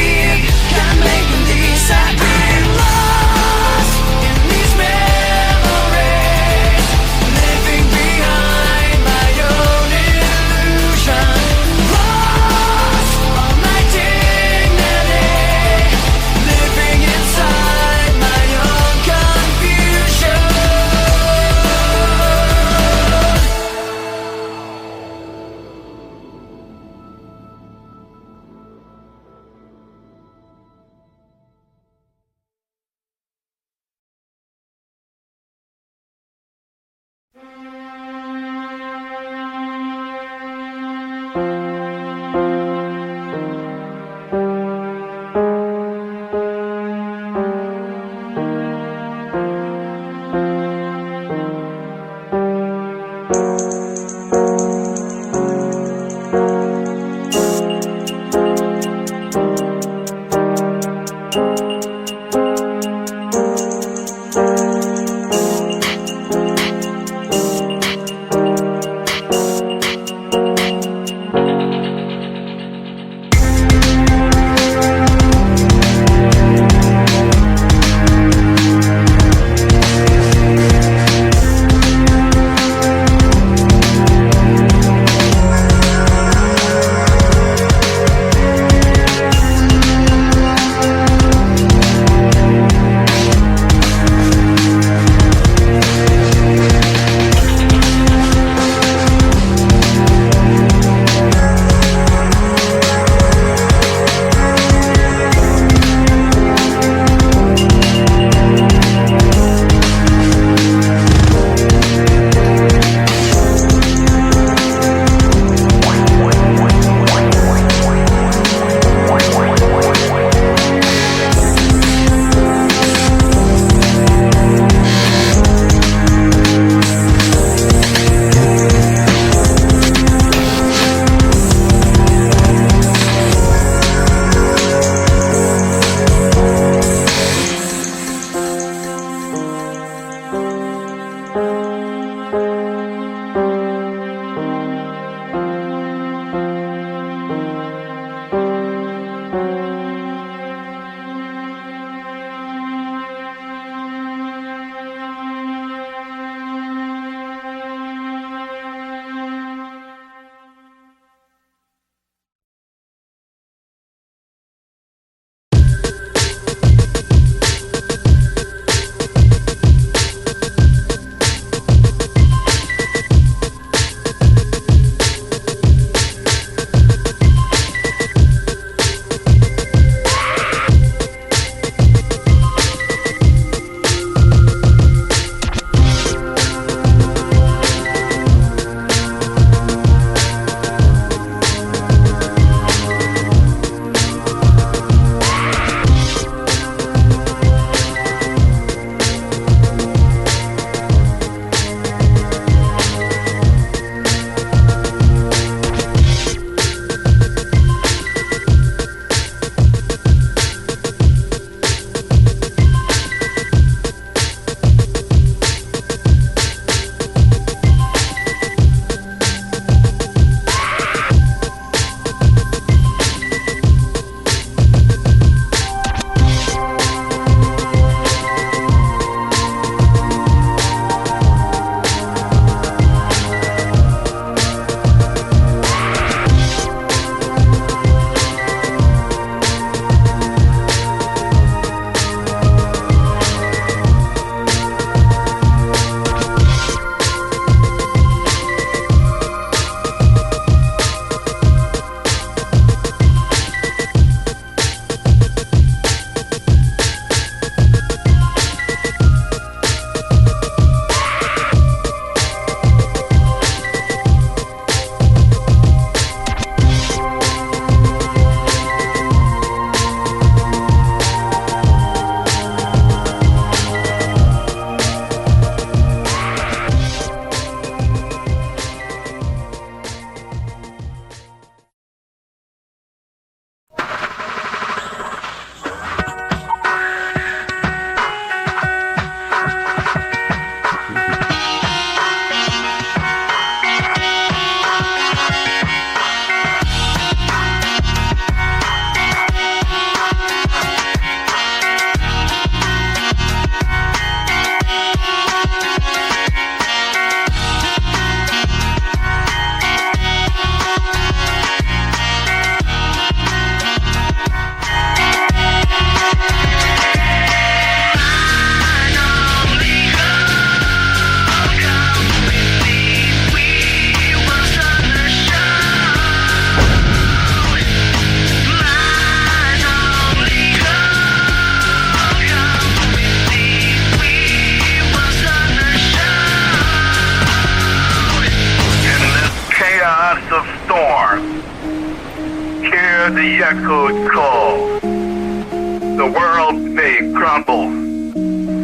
hear the echoes call. The world may crumble,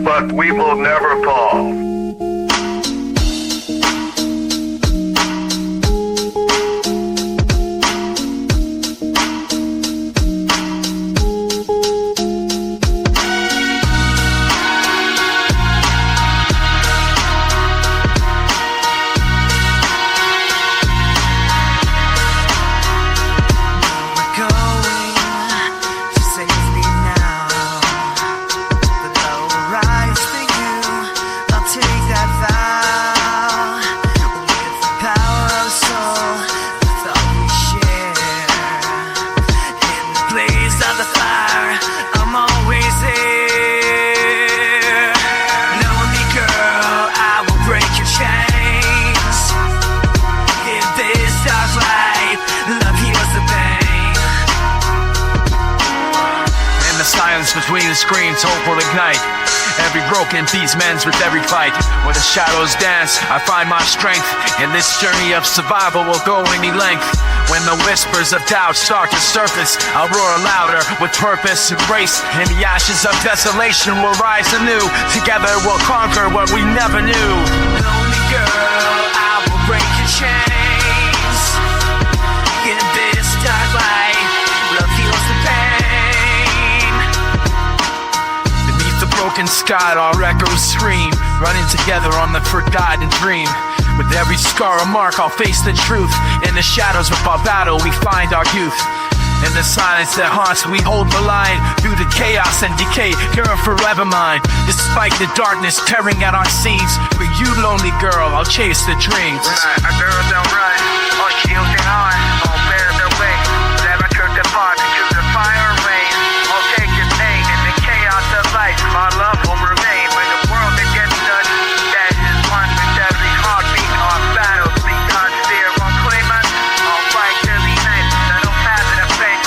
but we will never fall. Between the screams, hope will ignite every broken piece mends with every fight. Where the shadows dance, I find my strength. And this journey of survival will go any length. When the whispers of doubt start to surface, I'll roar louder with purpose and grace. And the ashes of desolation will rise anew. Together we'll conquer what we never knew. Lonely girl, I will break your chains. In this dark light, love heals the pain. Broken sky, our echoes scream, running together on the forgotten dream. With every scar or mark, I'll face the truth. In the shadows of our battle, we find our youth. In the silence that haunts, we hold the line. Through the chaos and decay, here are forever mine. Despite the darkness tearing at our seams, for you, lonely girl, I'll chase the dreams. A girl don't run, or shields and on, all bear the way. Never took the part to the fire and rain. I'll take your pain in the chaos of life. My love will remain when the world gets done. That is one with every heartbeat. Our battles because fear won't claim us. I'll fight till the end. I don't have it effect.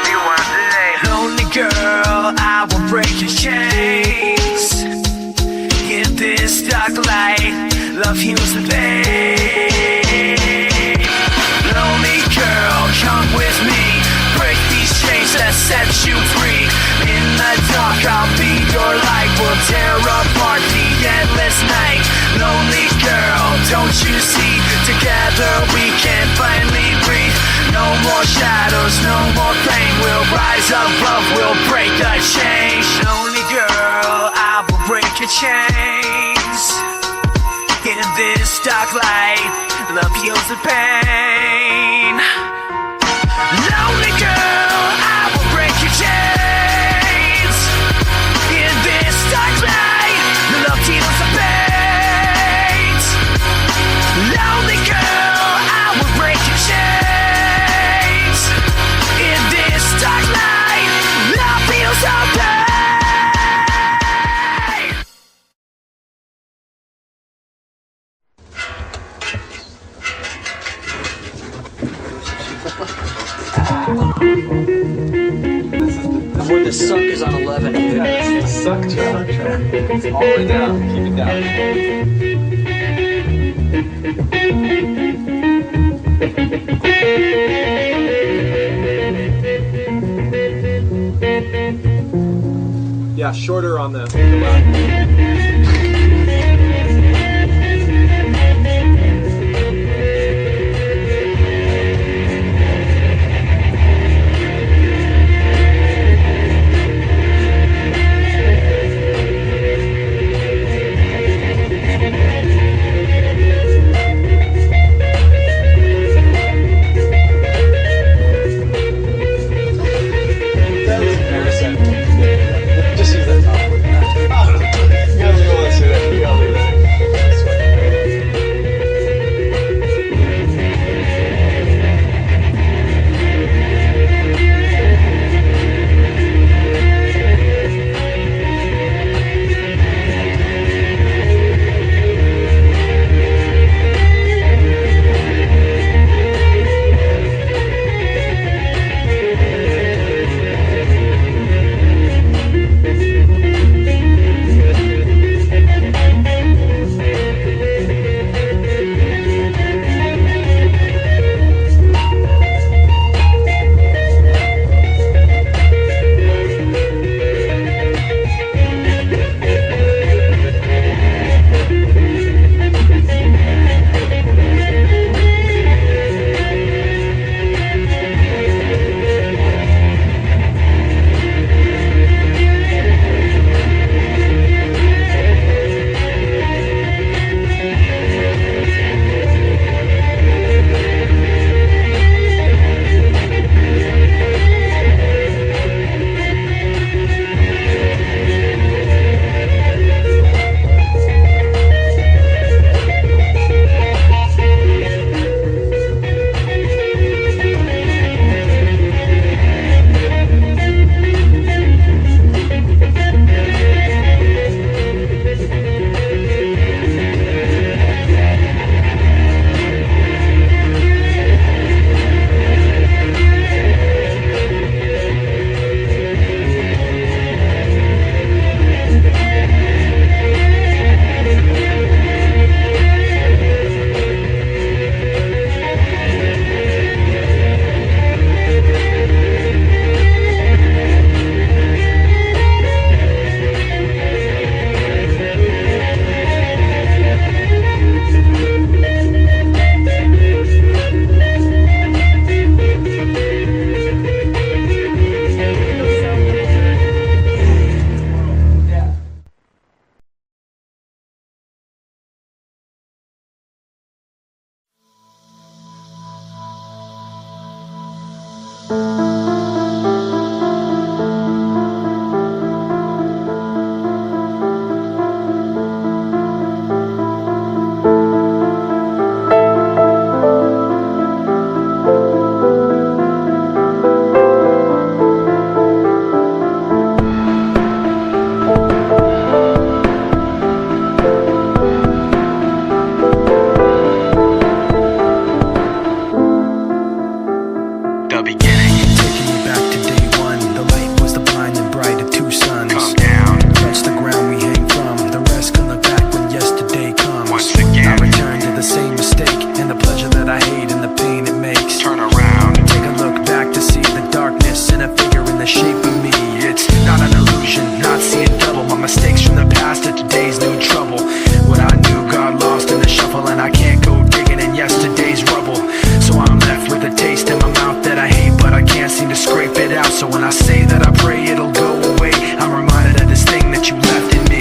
You want today. Lonely girl, I will break your chains. In this dark light, love heals the pain. Lonely girl, come with me. Break these chains that set you free. In the dark, I'll be your light. We'll tear apart the endless night. Lonely girl, don't you see? Together we can finally breathe. No more shadows, no more pain. We'll rise above, we'll break the chains. Lonely girl, I will break your chains. In this dark light, love heals the pain. Lonely girl, I will break your chains. In this dark light, love heals the pain. Lonely girl, I will break your chains. In this dark light, love heals the pain. Where the suck is on 11. Yeah, it's the suck track. It's all the way down. Keep it down. Yeah, shorter on the just use that top one. beginning. Taking me back to day one. The light was the blind and bright of two suns. Come down. Touch the ground we hang from. The rest can look back when yesterday comes. Once again. I return to the same mistake and the pleasure that I hate and the pain it makes. Turn around. Take a look back to see the darkness in a figure in the shape of me. It's not an illusion, not seeing double. My mistakes from the past to today's new trouble. What I knew got lost in the shuffle, and I can't go digging in yesterday's rubble. So I'm left with a taste in my mouth that I hate, but I can't seem to scrape it out. So when I say that I pray it'll go away, I'm reminded of this thing that you left in me.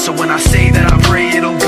So when I say that I pray it'll